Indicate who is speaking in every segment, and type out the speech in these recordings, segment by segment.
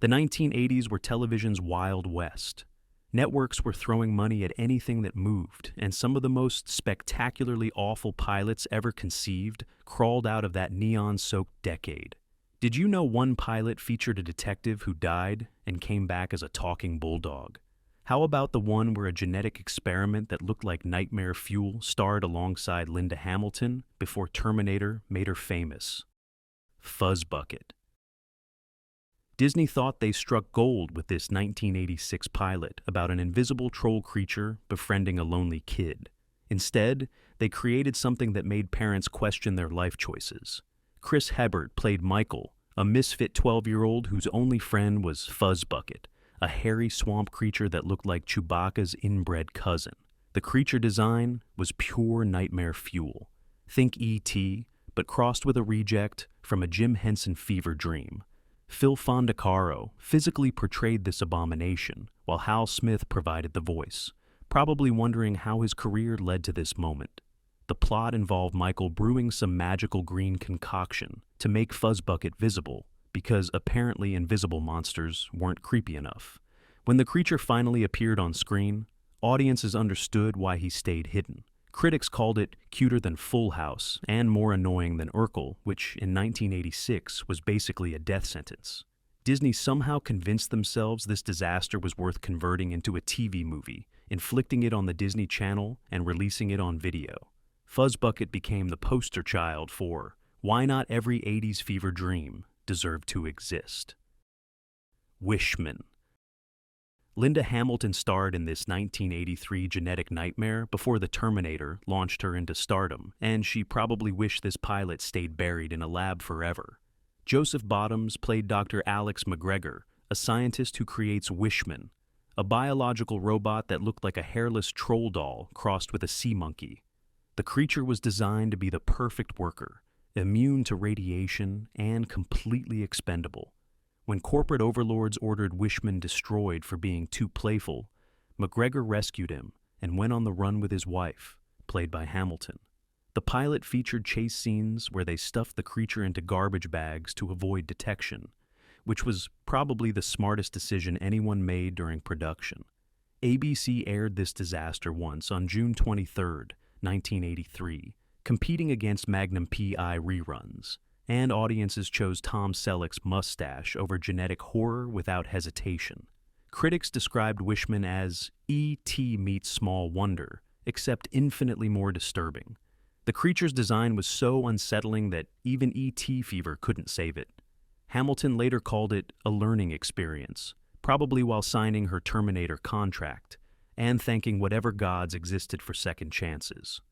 Speaker 1: The 1980s were television's Wild West. Networks were throwing money at anything that moved, and some of the most spectacularly awful pilots ever conceived crawled out of that neon-soaked decade. Did you know one pilot featured a detective who died and came back as a talking bulldog? How about the one where a genetic experiment that looked like nightmare fuel starred alongside Linda Hamilton before Terminator made her famous? Fuz Bucket. Disney thought they struck gold with this 1986 pilot about an invisible troll creature befriending a lonely kid. Instead, they created something that made parents question their life choices. Chris Hebert played Michael, a misfit 12-year-old whose only friend was Fuz Bucket, a hairy swamp creature that looked like Chewbacca's inbred cousin. The creature design was pure nightmare fuel. Think E.T., but crossed with a reject from a Jim Henson fever dream. Phil Fondacaro physically portrayed this abomination, while Hal Smith provided the voice, probably wondering how his career led to this moment. The plot involved Michael brewing some magical green concoction to make Fuz Bucket visible, because apparently invisible monsters weren't creepy enough. When the creature finally appeared on screen, audiences understood why he stayed hidden. Critics called it cuter than Full House and more annoying than Urkel, which in 1986 was basically a death sentence. Disney somehow convinced themselves this disaster was worth converting into a TV movie, inflicting it on the Disney Channel and releasing it on video. Fuz Bucket became the poster child for why not every 80s fever dream deserved to exist. Wishman. Linda Hamilton starred in this 1983 genetic nightmare before the Terminator launched her into stardom, and she probably wished this pilot stayed buried in a lab forever. Joseph Bottoms played Dr. Alex McGregor, a scientist who creates Wishman, a biological robot that looked like a hairless troll doll crossed with a sea monkey. The creature was designed to be the perfect worker, immune to radiation and completely expendable. When corporate overlords ordered Wishman destroyed for being too playful, McGregor rescued him and went on the run with his wife, played by Hamilton. The pilot featured chase scenes where they stuffed the creature into garbage bags to avoid detection, which was probably the smartest decision anyone made during production. ABC aired this disaster once on June 23, 1983, competing against Magnum P.I. reruns, and audiences chose Tom Selleck's mustache over genetic horror without hesitation. Critics described Wishman as E.T. meets Small Wonder, except infinitely more disturbing. The creature's design was so unsettling that even E.T. fever couldn't save it. Hamilton later called it a learning experience, probably while signing her Terminator contract, and thanking whatever gods existed for second chances.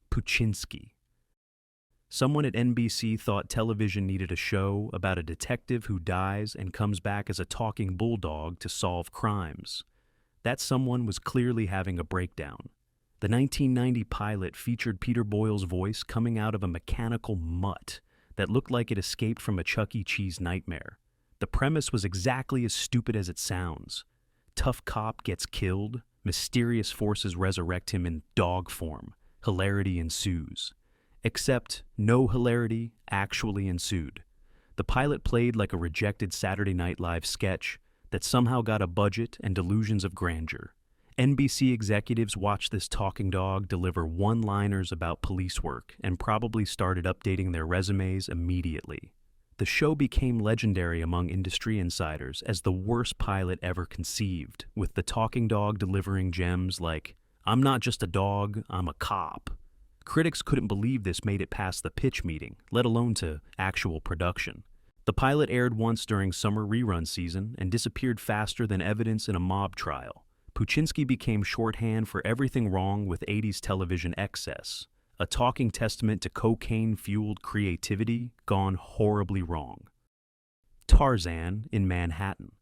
Speaker 1: Peckinski. Someone at NBC thought television needed a show about a detective who dies and comes back as a talking bulldog to solve crimes. That someone was clearly having a breakdown. The 1990 pilot featured Peter Boyle's voice coming out of a mechanical mutt that looked like it escaped from a Chuck E. Cheese nightmare. The premise was exactly as stupid as it sounds. Tough cop gets killed, mysterious forces resurrect him in dog form. Hilarity ensues. Except no hilarity actually ensued. The pilot played like a rejected Saturday Night Live sketch that somehow got a budget and delusions of grandeur. NBC executives watched this talking dog deliver one-liners about police work and probably started updating their resumes immediately. The show became legendary among industry insiders as the worst pilot ever conceived, with the talking dog delivering gems like, "I'm not just a dog, I'm a cop." Critics couldn't believe this made it past the pitch meeting, let alone to actual production. The pilot aired once during summer rerun season and disappeared faster than evidence in a mob trial. Peckinski became shorthand for everything wrong with 80s television excess, a talking testament to cocaine-fueled creativity gone horribly wrong. Tarzan in Manhattan.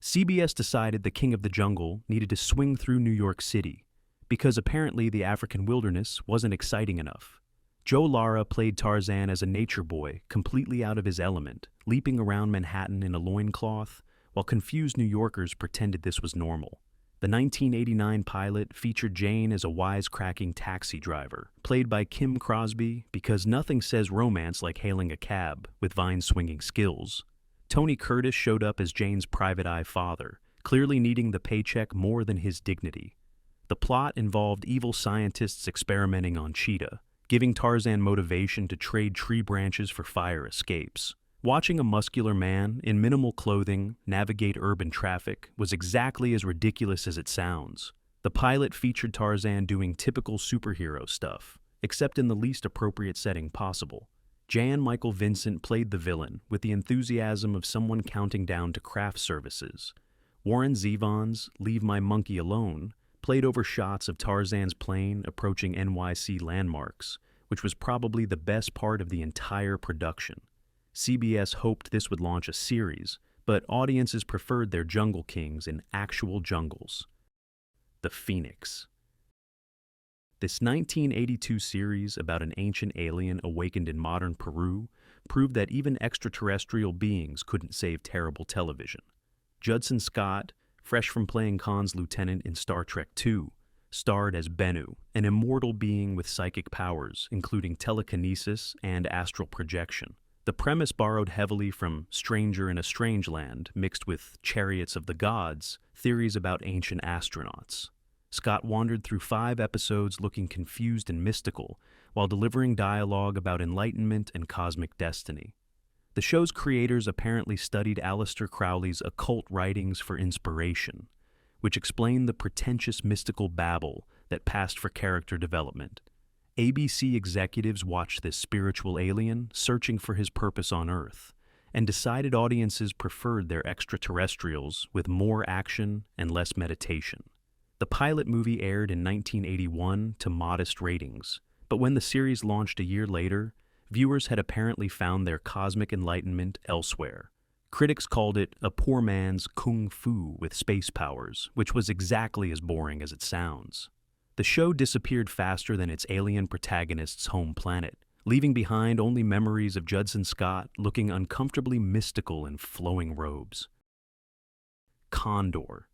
Speaker 1: CBS decided the King of the Jungle needed to swing through New York City, because apparently the African wilderness wasn't exciting enough. Joe Lara played Tarzan as a nature boy, completely out of his element, leaping around Manhattan in a loincloth, while confused New Yorkers pretended this was normal. The 1989 pilot featured Jane as a wisecracking taxi driver, played by Kim Crosby because nothing says romance like hailing a cab with vine-swinging skills. Tony Curtis showed up as Jane's private eye father, clearly needing the paycheck more than his dignity. The plot involved evil scientists experimenting on Cheetah, giving Tarzan motivation to trade tree branches for fire escapes. Watching a muscular man in minimal clothing navigate urban traffic was exactly as ridiculous as it sounds. The pilot featured Tarzan doing typical superhero stuff, except in the least appropriate setting possible. Jan Michael Vincent played the villain with the enthusiasm of someone counting down to craft services. Warren Zevon's Leave My Monkey Alone played over shots of Tarzan's plane approaching NYC landmarks, which was probably the best part of the entire production. CBS hoped this would launch a series, but audiences preferred their jungle kings in actual jungles. The Phoenix. This 1982 series about an ancient alien awakened in modern Peru proved that even extraterrestrial beings couldn't save terrible television. Judson Scott, fresh from playing Khan's lieutenant in Star Trek II, starred as Bennu, an immortal being with psychic powers, including telekinesis and astral projection. The premise borrowed heavily from Stranger in a Strange Land, mixed with Chariots of the Gods, theories about ancient astronauts. Scott wandered through 5 episodes looking confused and mystical, while delivering dialogue about enlightenment and cosmic destiny. The show's creators apparently studied Aleister Crowley's occult writings for inspiration, which explained the pretentious mystical babble that passed for character development. ABC executives watched this spiritual alien searching for his purpose on Earth, and decided audiences preferred their extraterrestrials with more action and less meditation. The pilot movie aired in 1981 to modest ratings, but when the series launched a year later, viewers had apparently found their cosmic enlightenment elsewhere. Critics called it a poor man's kung fu with space powers, which was exactly as boring as it sounds. The show disappeared faster than its alien protagonist's home planet, leaving behind only memories of Judson Scott looking uncomfortably mystical in flowing robes. Condor.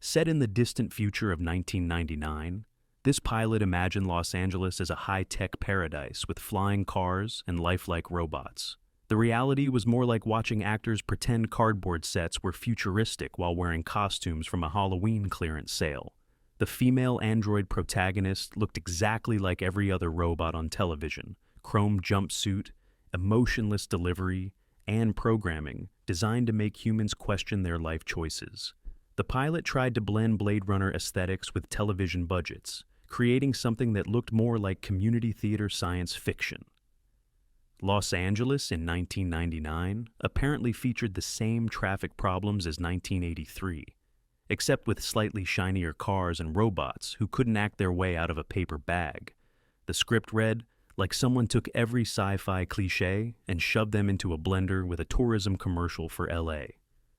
Speaker 1: Set in the distant future of 1999, this pilot imagined Los Angeles as a high-tech paradise with flying cars and lifelike robots. The reality was more like watching actors pretend cardboard sets were futuristic while wearing costumes from a Halloween clearance sale. The female android protagonist looked exactly like every other robot on television: chrome jumpsuit, emotionless delivery, and programming designed to make humans question their life choices. The pilot tried to blend Blade Runner aesthetics with television budgets, creating something that looked more like community theater science fiction. Los Angeles in 1999 apparently featured the same traffic problems as 1983, except with slightly shinier cars and robots who couldn't act their way out of a paper bag. The script read like someone took every sci-fi cliché and shoved them into a blender with a tourism commercial for LA.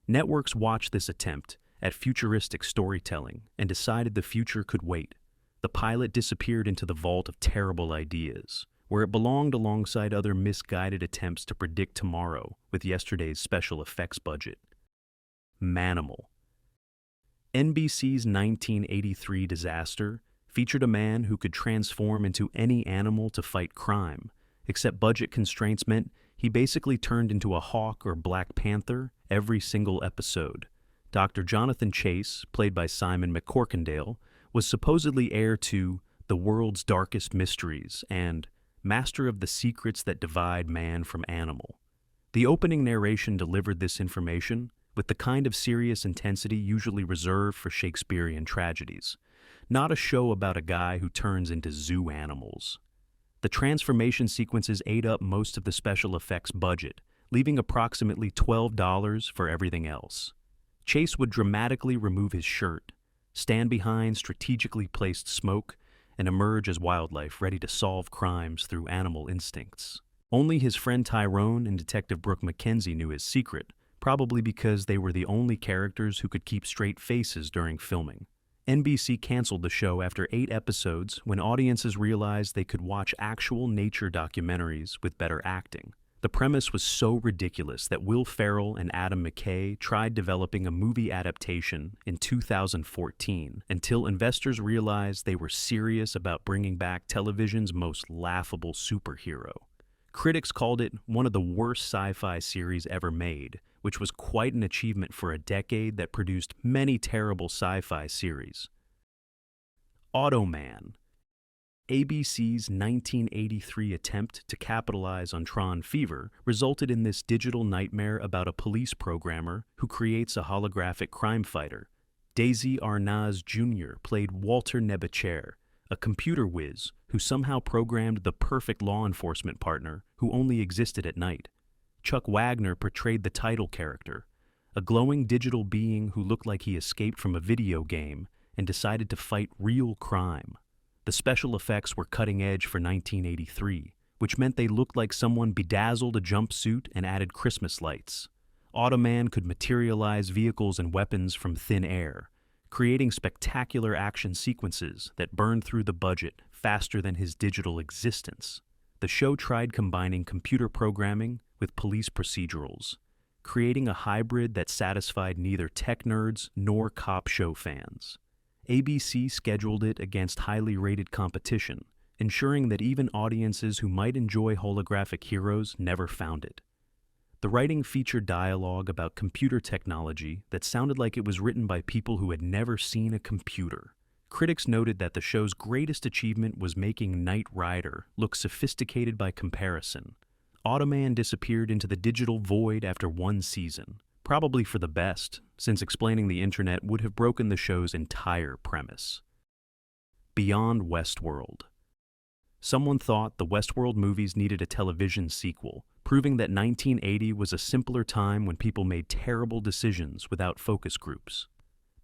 Speaker 1: Networks watched this attempt at futuristic storytelling and decided the future could wait. The pilot disappeared into the vault of terrible ideas, where it belonged alongside other misguided attempts to predict tomorrow with yesterday's special effects budget. Manimal. NBC's 1983 disaster featured a man who could transform into any animal to fight crime, except budget constraints meant he basically turned into a hawk or Black Panther every single episode. Dr. Jonathan Chase, played by Simon McCorkindale, was supposedly heir to The World's Darkest Mysteries and Master of the Secrets That Divide Man from Animal. The opening narration delivered this information with the kind of serious intensity usually reserved for Shakespearean tragedies, not a show about a guy who turns into zoo animals. The transformation sequences ate up most of the special effects budget, leaving approximately $12 for everything else. Chase would dramatically remove his shirt, stand behind strategically placed smoke, and emerge as wildlife ready to solve crimes through animal instincts. Only his friend Tyrone and Detective Brooke Mackenzie knew his secret, probably because they were the only characters who could keep straight faces during filming. NBC canceled the show after 8 episodes when audiences realized they could watch actual nature documentaries with better acting. The premise was so ridiculous that Will Ferrell and Adam McKay tried developing a movie adaptation in 2014 until investors realized they were serious about bringing back television's most laughable superhero. Critics called it one of the worst sci-fi series ever made, which was quite an achievement for a decade that produced many terrible sci-fi series. Automan. ABC's 1983 attempt to capitalize on Tron fever resulted in this digital nightmare about a police programmer who creates a holographic crime fighter. Daisy Arnaz Jr. played Walter Nebuchadnezzar, a computer whiz who somehow programmed the perfect law enforcement partner who only existed at night. Chuck Wagner portrayed the title character, a glowing digital being who looked like he escaped from a video game and decided to fight real crime. The special effects were cutting edge for 1983, which meant they looked like someone bedazzled a jumpsuit and added Christmas lights. Automan could materialize vehicles and weapons from thin air, creating spectacular action sequences that burned through the budget faster than his digital existence. The show tried combining computer programming with police procedurals, creating a hybrid that satisfied neither tech nerds nor cop show fans. ABC scheduled it against highly rated competition, ensuring that even audiences who might enjoy holographic heroes never found it. The writing featured dialogue about computer technology that sounded like it was written by people who had never seen a computer. Critics noted that the show's greatest achievement was making Knight Rider look sophisticated by comparison. Automan disappeared into the digital void after one season, probably for the best, since explaining the internet would have broken the show's entire premise. Beyond Westworld. Someone thought the Westworld movies needed a television sequel, proving that 1980 was a simpler time when people made terrible decisions without focus groups.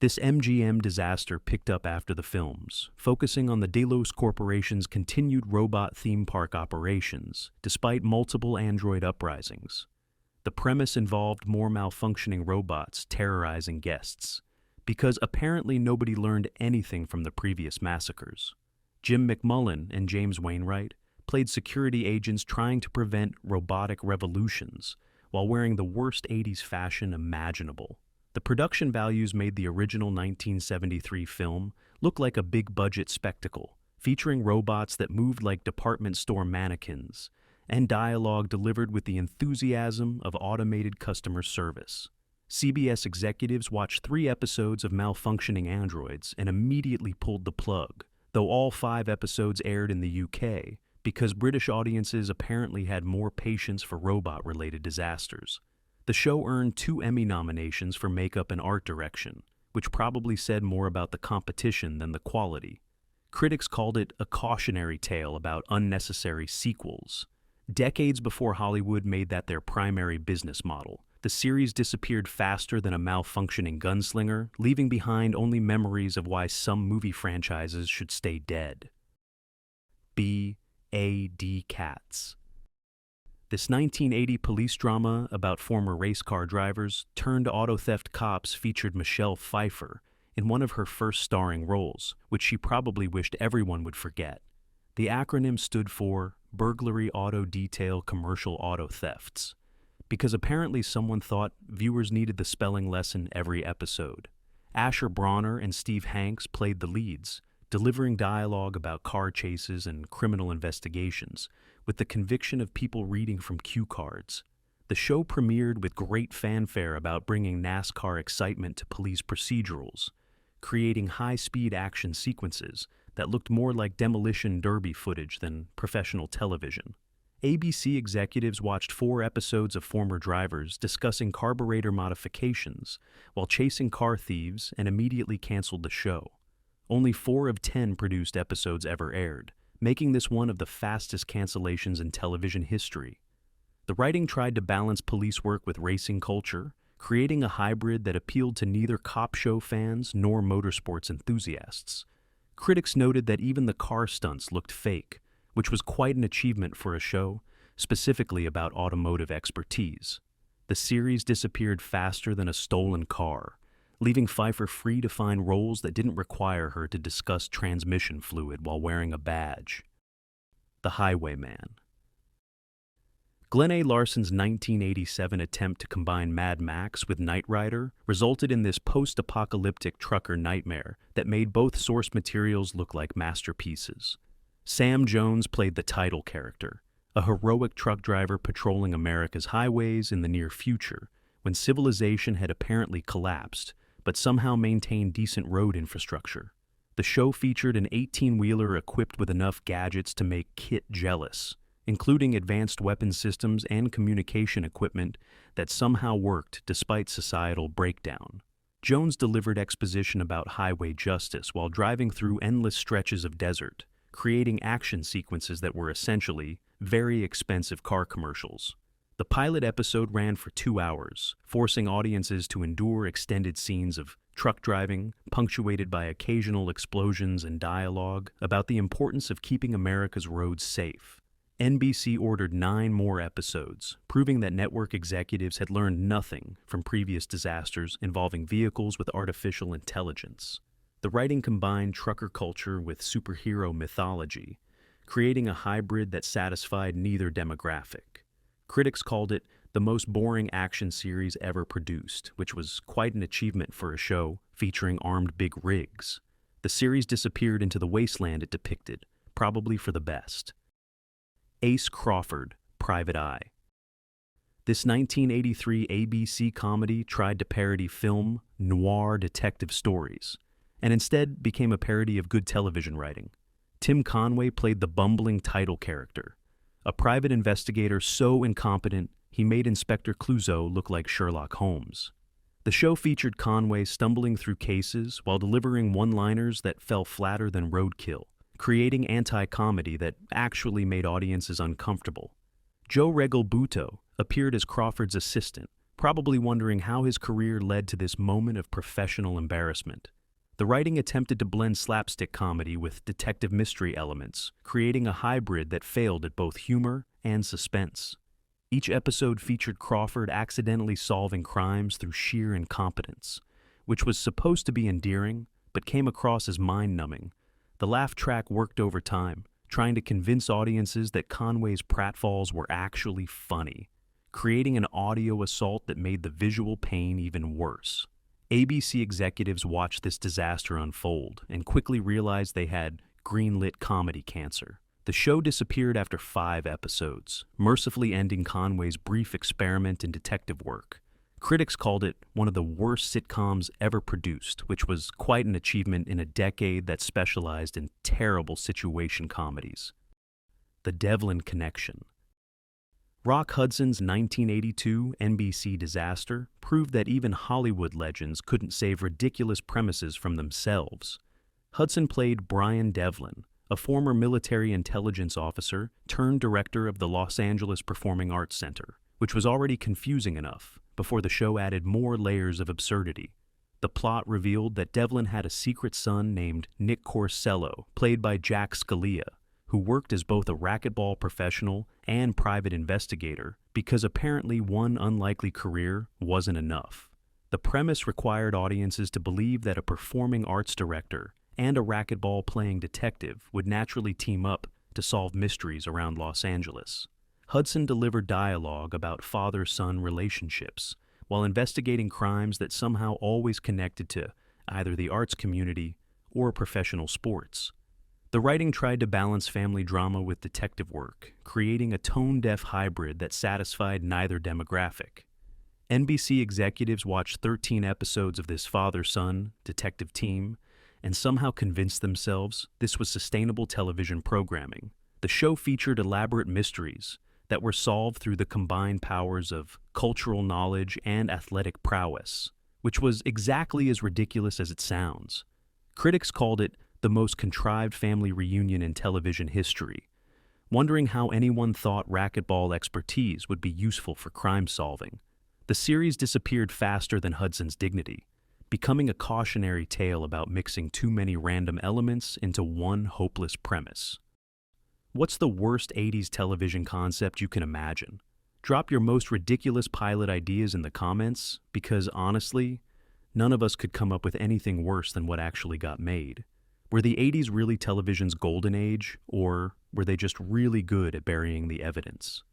Speaker 1: This MGM disaster picked up after the films, focusing on the Delos Corporation's continued robot theme park operations, despite multiple android uprisings. The premise involved more malfunctioning robots terrorizing guests, because apparently nobody learned anything from the previous massacres. Jim McMullen and James Wainwright played security agents trying to prevent robotic revolutions while wearing the worst 80s fashion imaginable. The production values made the original 1973 film look like a big-budget spectacle, featuring robots that moved like department store mannequins, and dialogue delivered with the enthusiasm of automated customer service. CBS executives watched 3 episodes of malfunctioning androids and immediately pulled the plug, though all 5 episodes aired in the UK, because British audiences apparently had more patience for robot-related disasters. The show earned 2 Emmy nominations for makeup and art direction, which probably said more about the competition than the quality. Critics called it a cautionary tale about unnecessary sequels. Decades before Hollywood made that their primary business model, the series disappeared faster than a malfunctioning gunslinger, leaving behind only memories of why some movie franchises should stay dead. B.A.D. Cats. This 1980 police drama about former race car drivers turned auto theft cops featured Michelle Pfeiffer in one of her first starring roles, which she probably wished everyone would forget. The acronym stood for Burglary Auto Detail Commercial Auto Thefts, because apparently someone thought viewers needed the spelling lesson every episode. Asher Bronner and Steve Hanks played the leads, delivering dialogue about car chases and criminal investigations, with the conviction of people reading from cue cards. The show premiered with great fanfare about bringing NASCAR excitement to police procedurals, creating high-speed action sequences that looked more like demolition derby footage than professional television. ABC executives watched 4 episodes of former drivers discussing carburetor modifications while chasing car thieves and immediately canceled the show. Only 4 of 10 produced episodes ever aired, making this one of the fastest cancellations in television history. The writing tried to balance police work with racing culture, creating a hybrid that appealed to neither cop show fans nor motorsports enthusiasts. Critics noted that even the car stunts looked fake, which was quite an achievement for a show specifically about automotive expertise. The series disappeared faster than a stolen car, leaving Pfeiffer free to find roles that didn't require her to discuss transmission fluid while wearing a badge. The Highwayman. Glenn A. Larson's 1987 attempt to combine Mad Max with Knight Rider resulted in this post-apocalyptic trucker nightmare that made both source materials look like masterpieces. Sam Jones played the title character, a heroic truck driver patrolling America's highways in the near future, when civilization had apparently collapsed, but somehow maintained decent road infrastructure. The show featured an 18-wheeler equipped with enough gadgets to make Kit jealous, including advanced weapon systems and communication equipment that somehow worked despite societal breakdown. Jones delivered exposition about highway justice while driving through endless stretches of desert, creating action sequences that were essentially very expensive car commercials. The pilot episode ran for 2 hours, forcing audiences to endure extended scenes of truck driving, punctuated by occasional explosions and dialogue about the importance of keeping America's roads safe. NBC ordered 9 more episodes, proving that network executives had learned nothing from previous disasters involving vehicles with artificial intelligence. The writing combined trucker culture with superhero mythology, creating a hybrid that satisfied neither demographic. Critics called it the most boring action series ever produced, which was quite an achievement for a show featuring armed big rigs. The series disappeared into the wasteland it depicted, probably for the best. Ace Crawford, Private Eye. This 1983 ABC comedy tried to parody film noir detective stories, and instead became a parody of good television writing. Tim Conway played the bumbling title character, a private investigator so incompetent he made Inspector Clouseau look like Sherlock Holmes. The show featured Conway stumbling through cases while delivering one-liners that fell flatter than roadkill, creating anti-comedy that actually made audiences uncomfortable. Joe Regalbuto appeared as Crawford's assistant, probably wondering how his career led to this moment of professional embarrassment. The writing attempted to blend slapstick comedy with detective mystery elements, creating a hybrid that failed at both humor and suspense. Each episode featured Crawford accidentally solving crimes through sheer incompetence, which was supposed to be endearing, but came across as mind-numbing. The laugh track worked over time, trying to convince audiences that Conway's pratfalls were actually funny, creating an audio assault that made the visual pain even worse. ABC executives watched this disaster unfold and quickly realized they had greenlit comedy cancer. The show disappeared after 5 episodes, mercifully ending Conway's brief experiment in detective work. Critics called it one of the worst sitcoms ever produced, which was quite an achievement in a decade that specialized in terrible situation comedies. The Develin Connection. Rock Hudson's 1982 NBC disaster proved that even Hollywood legends couldn't save ridiculous premises from themselves. Hudson played Brian Devlin, a former military intelligence officer turned director of the Los Angeles Performing Arts Center, which was already confusing enough before the show added more layers of absurdity. The plot revealed that Devlin had a secret son named Nick Corsello, played by Jack Scalia, who worked as both a racquetball professional and private investigator because apparently one unlikely career wasn't enough. The premise required audiences to believe that a performing arts director and a racquetball-playing detective would naturally team up to solve mysteries around Los Angeles. Hudson delivered dialogue about father-son relationships while investigating crimes that somehow always connected to either the arts community or professional sports. The writing tried to balance family drama with detective work, creating a tone-deaf hybrid that satisfied neither demographic. NBC executives watched 13 episodes of this father-son detective team and somehow convinced themselves this was sustainable television programming. The show featured elaborate mysteries that were solved through the combined powers of cultural knowledge and athletic prowess, which was exactly as ridiculous as it sounds. Critics called it the most contrived family reunion in television history, wondering how anyone thought racquetball expertise would be useful for crime solving. The series disappeared faster than Hudson's dignity, becoming a cautionary tale about mixing too many random elements into one hopeless premise. What's the worst 80s television concept you can imagine? Drop your most ridiculous pilot ideas in the comments, because honestly, none of us could come up with anything worse than what actually got made. Were the 80s really television's golden age, or were they just really good at burying the evidence?